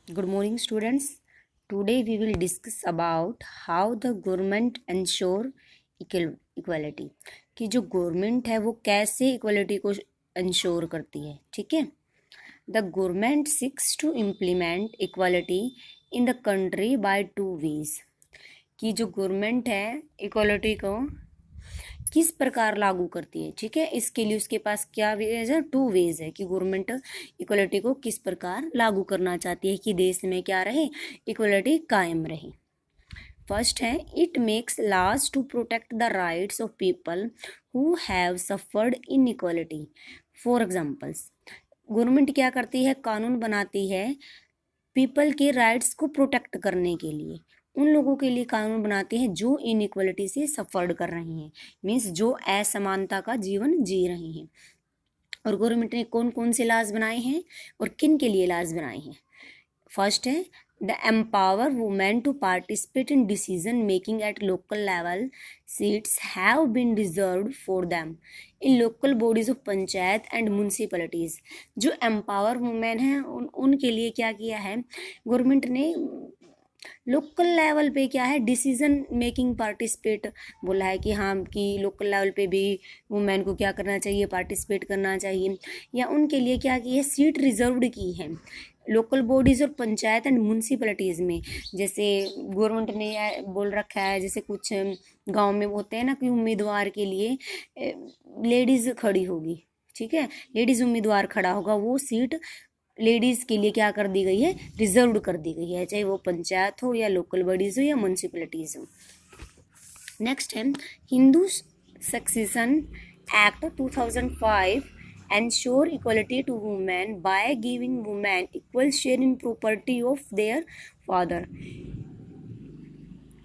Good morning, students. Today we will discuss about how the government ensure equality. कि जो government है वो कैसे इक्वलिटी को इंश्योर करती है. ठीक है. The government seeks to implement equality in the country by two ways. कि जो गवर्नमेंट है इक्वलिटी को किस प्रकार लागू करती है. ठीक है. इसके लिए उसके पास क्या वेज है, टू वेज है कि गवर्नमेंट इक्वलिटी को किस प्रकार लागू करना चाहती है कि देश में क्या रहे, इक्वलिटी कायम रहे. फर्स्ट है, it makes laws to protect the rights of people who have suffered inequality. For examples, government क्या करती है, कानून बनाती है पीपल के राइट्स को प्रोटेक्ट करने के लिए. उन लोगों के लिए कानून बनाते हैं जो इनइक्वलिटी से सफ़र कर रहे हैं, मीन्स जो असमानता का जीवन जी रहे हैं. और गवर्नमेंट ने कौन कौन से लॉज बनाए हैं और किन के लिए लॉज बनाए हैं. फर्स्ट है, the empower women to participate in decision making at local level. Seats have been reserved for them in local bodies of panchayat and municipalities. जो एम्पावर वुमेन हैं उनके लिए क्या किया है गवर्नमेंट ने, लोकल लेवल पे क्या है, डिसीजन मेकिंग पार्टिसिपेट बोला है कि हाँ कि लोकल लेवल पे भी वुमेन को क्या करना चाहिए, पार्टिसिपेट करना चाहिए. या उनके लिए क्या की है, सीट रिजर्व्ड की है लोकल बॉडीज़ और पंचायत एंड म्यूनसिपलिटीज़ में. जैसे गवर्नमेंट ने बोल रखा है, जैसे कुछ गांव में होते हैं ना कि उम्मीदवार के लिए लेडीज़ खड़ी होगी. ठीक है, लेडीज़ उम्मीदवार खड़ा होगा, वो सीट लेडीज़ के लिए क्या कर दी गई है, रिजर्व्ड कर दी गई है, चाहे वो पंचायत हो या लोकल बॉडीज़ हो या म्यूनसिपलिटीज़ हो. नेक्स्ट है, Hindu succession act 2005 ensure equality to women by giving women equal share in property of their father.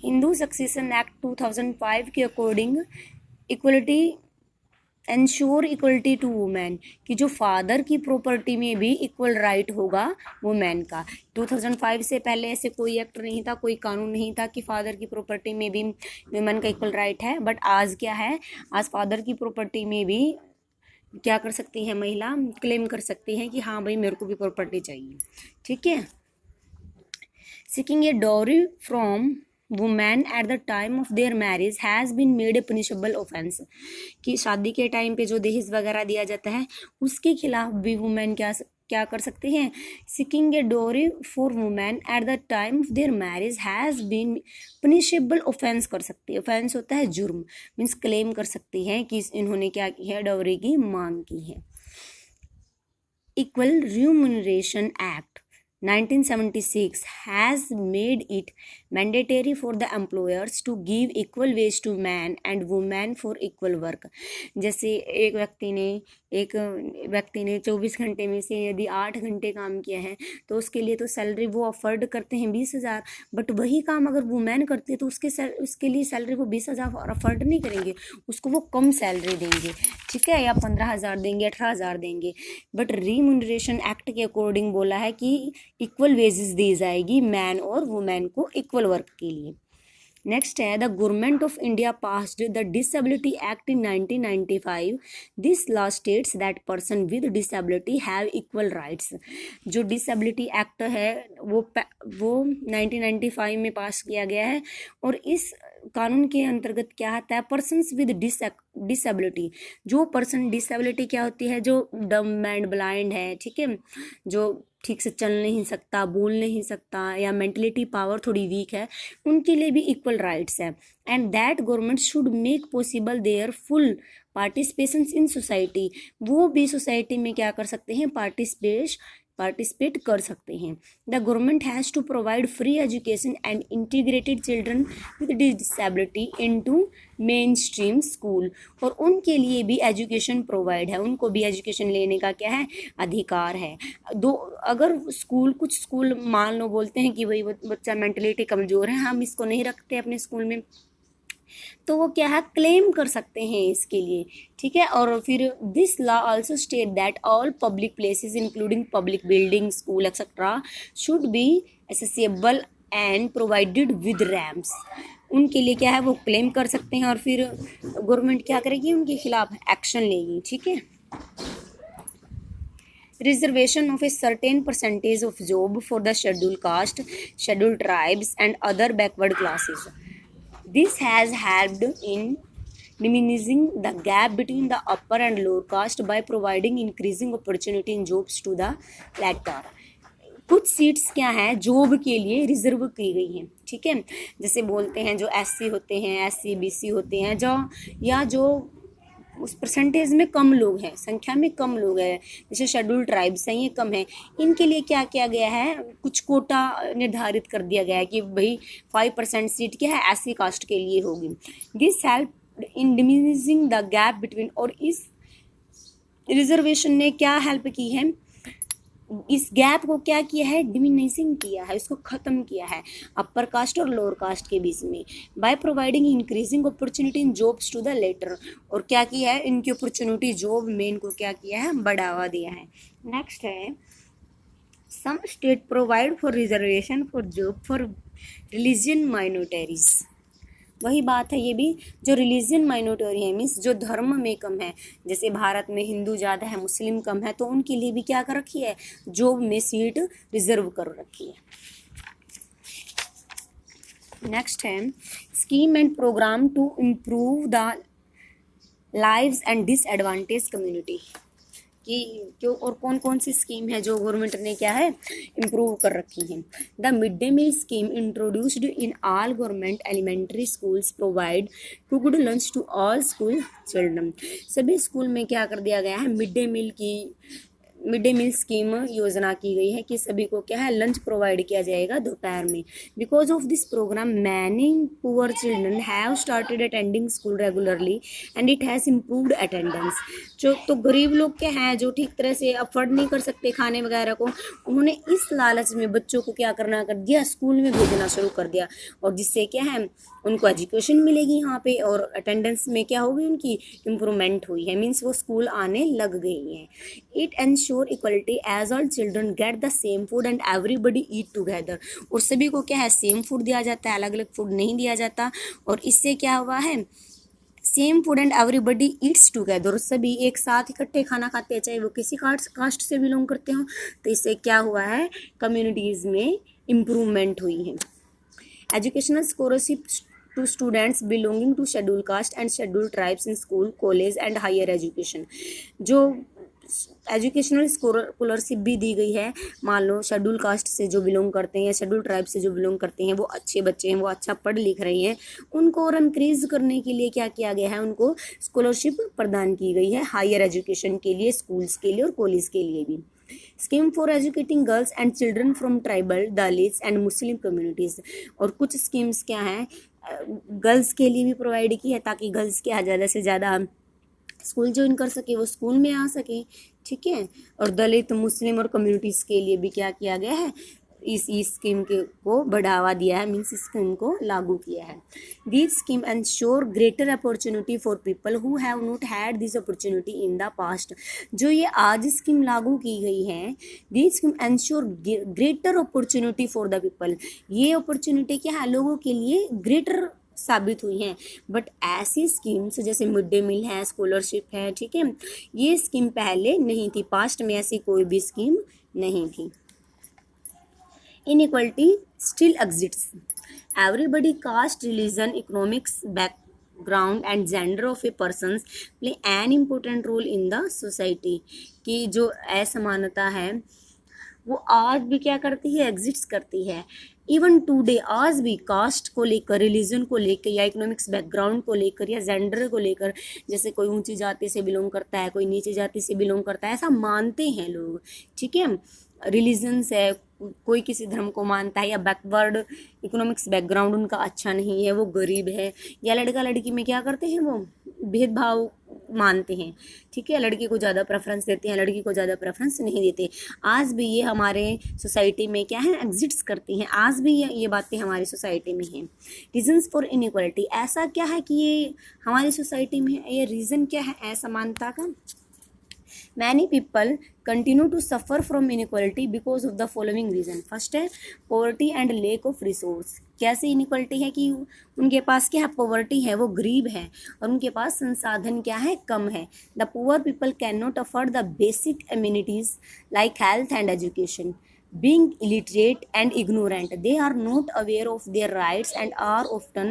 Hindu succession act 2005 के according equality ensure equality to women, कि जो फादर की प्रॉपर्टी में भी इक्वल राइट होगा वुमेन का. 2005 से पहले ऐसे कोई एक्ट नहीं था, कोई कानून नहीं था कि फादर की प्रॉपर्टी में भी वुमेन का इक्वल राइट है. बट आज क्या है, आज फादर की प्रॉपर्टी में भी क्या कर सकती है महिला, क्लेम कर सकती है कि हाँ भाई मेरे को भी प्रॉपर्टी चाहिए. ठीक है. Seeking a dowry from women at the time of their marriage has been made a punishable offence. कि शादी के टाइम पे जो दहेज वगैरह दिया जाता है उसके खिलाफ भी वुमेन क्या कर सकते हैं, seeking a dowry for women at the time of their marriage has been punishable offence कर सकती है. ऑफेंस होता है जुर्म, मीन्स क्लेम कर सकती हैं कि इन्होंने क्या की है, डोरी की मांग की है. Equal remuneration act 1976 has made it mandatory for the employers to give equal wage to man and women for equal work. जैसे एक व्यक्ति ने 24 घंटे में से यदि 8 घंटे काम किया है तो उसके लिए तो सैलरी वो अफोर्ड करते हैं 20,000. बट वही काम अगर वुमेन करती है तो उसके लिए सैलरी वो 20,000 अफोर्ड नहीं करेंगे, उसको वो कम सैलरी देंगे. ठीक है, या 15,000 देंगे, 18,000 देंगे. बट रिम्यूनरेशन एक्ट के अकॉर्डिंग बोला है कि इक्वल वेजेस दी जाएगी मैन और वुमेन को इक्वल वर्क के लिए. नेक्स्ट है, the government of India passed the disability act in 1995. This law states that person with disability have equal rights. जो डिसेबिलिटी एक्ट है वो 1995 में पास किया गया है. और इस कानून के अंतर्गत क्या आता है, पर्सन्स विद डिसेबिलिटी. जो पर्सन डिसेबिलिटी क्या होती है, जो डम एंड ब्लाइंड है. ठीक है, जो ठीक से चल नहीं सकता, बोल नहीं सकता, या मेंटलिटी पावर थोड़ी वीक है, उनके लिए भी इक्वल राइट्स है. And that government should make possible there full participation in society. वो भी सोसाइटी में क्या कर सकते हैं, पार्टिसिपेट कर सकते हैं. The government has to provide free education and integrated children with disability into mainstream school. और उनके लिए भी एजुकेशन प्रोवाइड है, उनको भी एजुकेशन लेने का क्या है, अधिकार है. अगर कुछ स्कूल मान लो बोलते हैं कि भाई बच्चा मेंटलिटी कमज़ोर है, हम इसको नहीं रखते अपने स्कूल में, तो वो क्या है, क्लेम कर सकते हैं इसके लिए. ठीक है. और फिर this law also state that all public places including public building, school etcetera should be accessible and provided with ramps. उनके लिए क्या है, वो क्लेम कर सकते हैं और फिर गवर्नमेंट क्या करेगी, उनके खिलाफ एक्शन लेगी. ठीक है. reservation of a certain percentage of job for the scheduled caste, scheduled tribes, and other backward classes. This has helped in diminishing the gap between the upper and lower caste by providing increasing opportunity in jobs to the latter. कुछ seats क्या हैं job के लिए reserve की गई हैं, ठीक है, जैसे बोलते हैं जो एससी होते हैं, एससी बीसी होते हैं, जो या जो उस परसेंटेज में कम लोग हैं, संख्या में कम लोग हैं, जैसे शेड्यूल्ड ट्राइब्स हैं, ये कम है, इनके लिए क्या किया गया है, कुछ कोटा निर्धारित कर दिया गया है कि भाई 5% सीट क्या है एससी कास्ट के लिए होगी. This help in diminishing the gap between, और इस रिजर्वेशन ने क्या हेल्प की है, इस गैप को क्या किया है, डिमिनिशिंग किया है, इसको ख़त्म किया है अपर कास्ट और लोअर कास्ट के बीच में, by providing increasing opportunity in jobs to the latter, और क्या किया है, इनकी अपॉर्चुनिटी जॉब में इनको क्या किया है, बढ़ावा दिया है. नेक्स्ट है some state provide for reservation for job for religion minorities. वही बात है, ये भी जो रिलीजियन माइनॉरिटी है, मीन्स जो धर्म में कम है, जैसे भारत में हिंदू ज़्यादा है, मुस्लिम कम है, तो उनके लिए भी क्या कर रखी है, जॉब में सीट रिजर्व कर रखी है. नेक्स्ट है scheme and programme to improve the lives and disadvantage community, कि क्यों और कौन कौन सी स्कीम है जो गवर्नमेंट ने क्या है इम्प्रूव कर रखी है. The mid day meal scheme introduced in all government elementary schools provide cooked lunch to all school children. सभी स्कूल में क्या कर दिया गया है, मिड डे मील स्कीम योजना की गई है कि सभी को क्या है लंच प्रोवाइड किया जाएगा दोपहर में. Because of this programme many poor children have started attending school regularly and it has improved attendance. जो तो गरीब लोग क्या हैं जो ठीक तरह से अफोर्ड नहीं कर सकते खाने वगैरह को, उन्होंने इस लालच में बच्चों को क्या करना कर दिया, स्कूल में भेजना शुरू कर दिया, और जिससे क्या है उनको एजुकेशन मिलेगी यहाँ पे, और अटेंडेंस में क्या होगी उनकी इम्प्रूवमेंट हुई है, मीन्स वो स्कूल आने लग गई हैं. It ensure equality as all children get the same food and everybody eat together. और सभी को क्या है सेम फूड दिया जाता है, अलग अलग फूड नहीं दिया जाता, और इससे क्या हुआ है same food and everybody eats together, सभी एक साथ इकट्ठे खाना खाते हैं, चाहे वो किसी कास्ट से बिलोंग करते हो. तो इससे क्या हुआ है कम्युनिटीज़ में इम्प्रूवमेंट हुई है. Educational scholarship to students belonging to schedule caste and schedule tribes in school college and higher education. जो एजुकेशनल स्कॉलरशिप भी दी गई है, मान लो शेड्यूल कास्ट से जो बिलोंग करते हैं, शेड्यूल ट्राइब से जो बिलोंग करते हैं, वो अच्छे बच्चे हैं, वो अच्छा पढ़ लिख रहे हैं, उनको और इंक्रीज करने के लिए क्या किया गया है, उनको स्कॉलरशिप प्रदान की गई है हायर एजुकेशन के लिए, स्कूल्स के लिए और कॉलेज के लिए भी. Scheme for educating girls and children from tribal Dalits and Muslim communities. और कुछ स्कीम्स क्या हैं गर्ल्स के लिए भी प्रोवाइड की है, ताकि गर्ल्स क्या ज़्यादा से ज़्यादा स्कूल ज्वाइन कर सके, वो स्कूल में आ सके, ठीक है. और दलित मुस्लिम और कम्युनिटीज़ के लिए भी क्या किया गया है, इस स्कीम के को बढ़ावा दिया है, मीन्स इस स्कीम को लागू किया है. This scheme ensure greater opportunity for people who have not had this opportunity in the past. जो ये आज स्कीम लागू की गई है, this scheme ensure greater opportunity for the people. ये अपॉर्चुनिटी क्या है लोगों के लिए ग्रेटर साबित हुई हैं. बट ऐसी स्कीम्स जैसे मिड डे मील है, स्कॉलरशिप है, ठीक है, ये स्कीम पहले नहीं थी, पास्ट में ऐसी कोई भी स्कीम नहीं थी. Inequality still exists. Everybody caste religion economics background and gender of a persons play an important role in the society. कि जो असमानता है वो आज भी क्या करती है, एग्जिस्ट करती है. इवन टुडे आज भी कास्ट को लेकर, रिलीजन को लेकर, या इकोनॉमिक्स बैकग्राउंड को लेकर, या जेंडर को लेकर, जैसे कोई ऊंची जाति से बिलोंग करता है, कोई नीची जाति से बिलोंग करता है, ऐसा मानते हैं लोग, ठीक है. रिलीजन्स है, कोई किसी धर्म को मानता है, या बैकवर्ड इकोनॉमिक्स बैकग्राउंड उनका अच्छा नहीं है, वो गरीब है, या लड़का लड़की में क्या करते हैं वो भेदभाव मानते हैं, ठीक है, लड़की को ज़्यादा प्रेफरेंस देते हैं, लड़की को ज़्यादा प्रेफरेंस नहीं देते. आज भी ये हमारे सोसाइटी में क्या है एग्जिस्ट करती हैं, आज भी ये बातें हमारी सोसाइटी में हैं. रीजन्स फॉर इनइक्वालिटी, ऐसा क्या है कि ये हमारी सोसाइटी में है, ये रीज़न क्या है असमानता का. Many people continue to suffer from inequality because of the following reason. First है poverty and lack of resource. कैसे इनइक्वालिटी है कि उनके पास क्या है, पॉवर्टी है, वो गरीब है और उनके पास संसाधन क्या है, कम है। The poor people can not afford the basic amenities like health and education. Being illiterate and ignorant, they are not aware of their rights and are often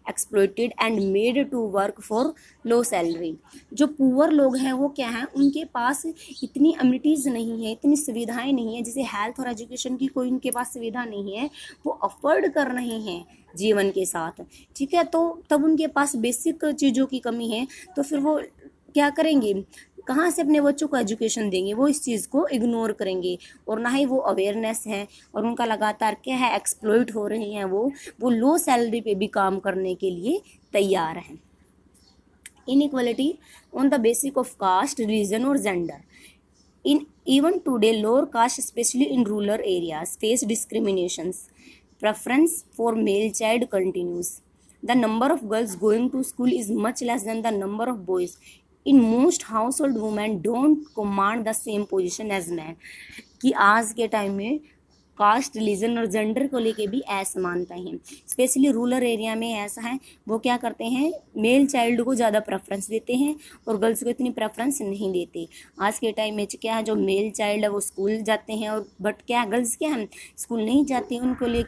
exploited and made to work for low salary। जो poor लोग हैं वो क्या है, उनके पास इतनी amenities नहीं है, इतनी सुविधाएं नहीं है, जैसे हेल्थ और एजुकेशन की कोई उनके पास सुविधा नहीं है, वो अफोर्ड कर रहे हैं जीवन के साथ, ठीक है। तो तब उनके पास बेसिक चीज़ों की कमी है, तो फिर वो क्या करेंगे, कहाँ से अपने बच्चों को एजुकेशन देंगे, वो इस चीज़ को इग्नोर करेंगे और ना ही वो अवेयरनेस है और उनका लगातार क्या है, एक्सप्लॉइट हो रहे हैं, वो लो सैलरी पे भी काम करने के लिए तैयार हैं। Inequality on the basic of caste, religion और gender. In even today lower caste specially in rural areas face discriminations. Preference for male child continues. The number of girls going to school is much less than the number of boys. In most household, women don't command the same position as men. कि आज के time में cast, religion और gender को लेके भी असमानता है। स्पेशली रूरल एरिया में ऐसा है, वो क्या करते हैं, मेल चाइल्ड को ज़्यादा प्रेफरेंस देते हैं और गर्ल्स को इतनी प्रेफरेंस नहीं देते। आज के टाइम में क्या है, जो मेल चाइल्ड है वो स्कूल जाते हैं और बट क्या गर्ल्स क्या है, स्कूल नहीं जाती। उनको लिए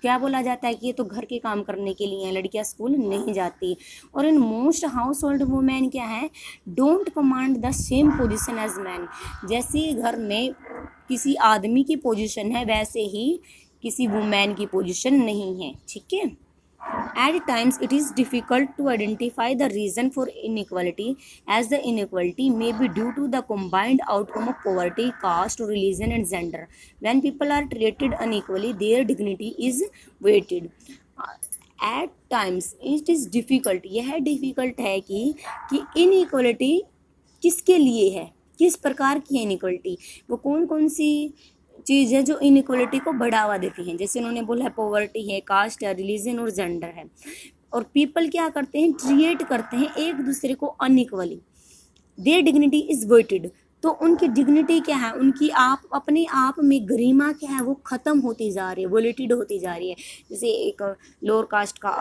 क्या बोला जाता है कि ये तो घर के काम करने के लिए हैं, लड़कियां स्कूल नहीं जाती। और in most household women क्या है, don't command the same position as man. जैसे घर में किसी आदमी की पोजीशन है, वैसे ही किसी वुमेन की पोजीशन नहीं है, ठीक है। At times it is difficult to identify the reason for inequality, as the inequality may be due to the combined outcome of poverty, caste, religion and gender. When people are treated unequally, their dignity is weighted. At times it is difficult, यह difficult है कि inequality किसके लिए है, किस प्रकार की है इनइक्वलिटी, वो कौन कौन सी चीज़ है जो इनइक्वलिटी को बढ़ावा देती हैं। जैसे उन्होंने बोला है पॉवर्टी है, कास्ट है, रिलीजन और जेंडर है। और पीपल क्या करते हैं, ट्रीट करते हैं एक दूसरे को unequally. Their dignity is weighted, तो उनकी डिग्निटी क्या है, उनकी अपने आप में गरिमा क्या है, वो ख़त्म होती जा रही है, वोलेटेड होती जा रही है। जैसे एक लोअर कास्ट का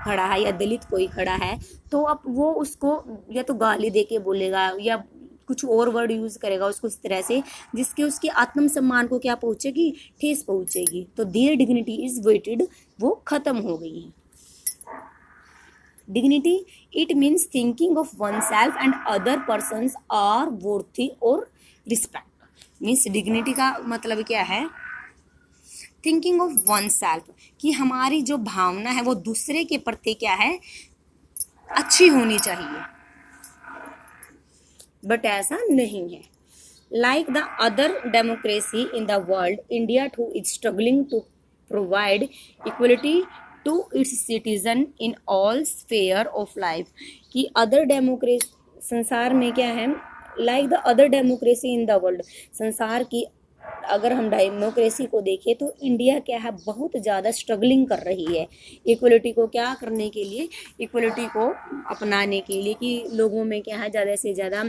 खड़ा है या दलित कोई खड़ा है, तो अब वो उसको या तो गाली दे के बोलेगा या कुछ और वर्ड यूज़ करेगा उसको इस तरह से, जिसके उसके आत्मसम्मान को क्या पहुँचेगी, ठेस पहुँचेगी। तो देयर डिग्निटी इज़ वेटेड, वो ख़त्म हो गई है। Dignity it means thinking of oneself and other persons are worthy और रिस्पेक्ट। मीन्स डिग्निटी का मतलब क्या है, थिंकिंग ऑफ वन सेल्फ, कि हमारी जो भावना है वो दूसरे के प्रति क्या है, अच्छी होनी चाहिए, बट ऐसा नहीं है। Like the other democracy in the world, India too is struggling to provide equality to its citizen in all sphere of life. कि अदर डेमोक्रेसी, संसार में क्या है, like the other democracy in the world, संसार की अगर हम democracy को देखें तो इंडिया क्या है, बहुत ज़्यादा स्ट्रगलिंग कर रही है इक्वलिटी को क्या करने के लिए, इक्वलिटी को अपनाने के लिए, कि लोगों में क्या है, ज़्यादा से ज़्यादा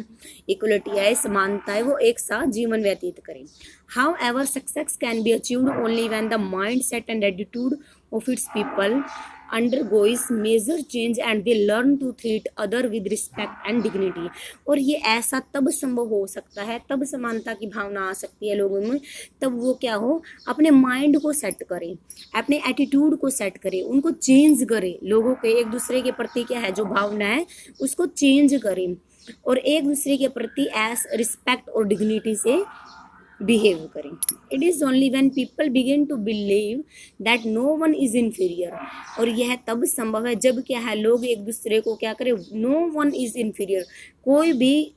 इक्वलिटी है, समानता है, वो एक साथ जीवन व्यतीत करें। How ever success can be achieved only when the mind set and attitude of its people undergoes major change and they learn to treat other with respect and dignity। और ये ऐसा तब संभव हो सकता है, तब समानता की भावना आ सकती है लोगों में, तब वो क्या हो, अपने माइंड को सेट करें, अपने एटीट्यूड को सेट करें, उनको चेंज करें, लोगों के एक दूसरे के प्रति क्या है, जो भावना है उसको चेंज करें और एक दूसरे के प्रति एज रिस्पेक्ट और डिग्निटी से बिहेव करें। It is only when people begin to believe that no one is inferior. और यह तब संभव है जब क्या है, लोग एक दूसरे को क्या करें, नो वन इज़ इन्फीरियर, कोई भी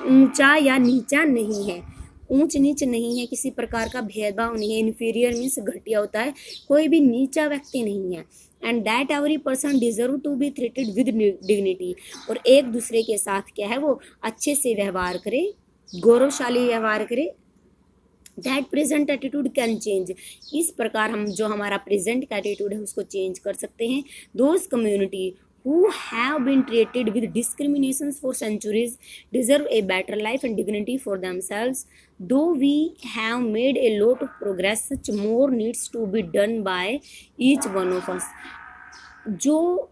ऊंचा या नीचा नहीं है, ऊंच नीच नहीं है, किसी प्रकार का भेदभाव नहीं है। इन्फीरियर मीन्स घटिया होता है, कोई भी नीचा व्यक्ति नहीं है। And that every person deserve to be treated with dignity. और एक दूसरे के साथ क्या है, वो अच्छे से व्यवहार करे, गौरवशाली व्यवहार करे। That present attitude can change, इस प्रकार हम जो हमारा प्रेजेंट का एटीट्यूड है उसको चेंज कर सकते हैं। Those community who have been treated with discriminations for centuries deserve a better life and dignity for themselves. Though we have made a lot of progress, such more needs to be done by each one of us. जो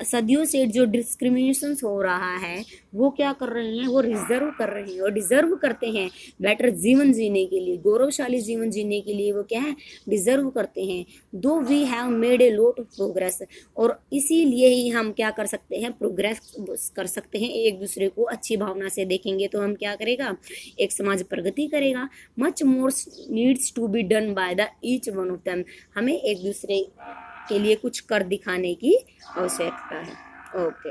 सदियों से जो discrimination हो रहा है वो क्या कर रहे हैं, वो रिजर्व कर रहे हैं और डिजर्व करते हैं बेटर जीवन जीने के लिए, गौरवशाली जीवन जीने के लिए वो क्या है, डिजर्व करते हैं. Though we have made a lot of progress, और इसीलिए ही हम क्या कर सकते हैं, प्रोग्रेस कर सकते हैं. एक दूसरे को अच्छी भावना से देखेंगे तो हम क्या करेगा, एक समाज प्रगति करेगा. Much more needs to be done by the each one of them. हमें एक दूसरे के लिए कुछ कर दिखाने की आवश्यकता है. ओके.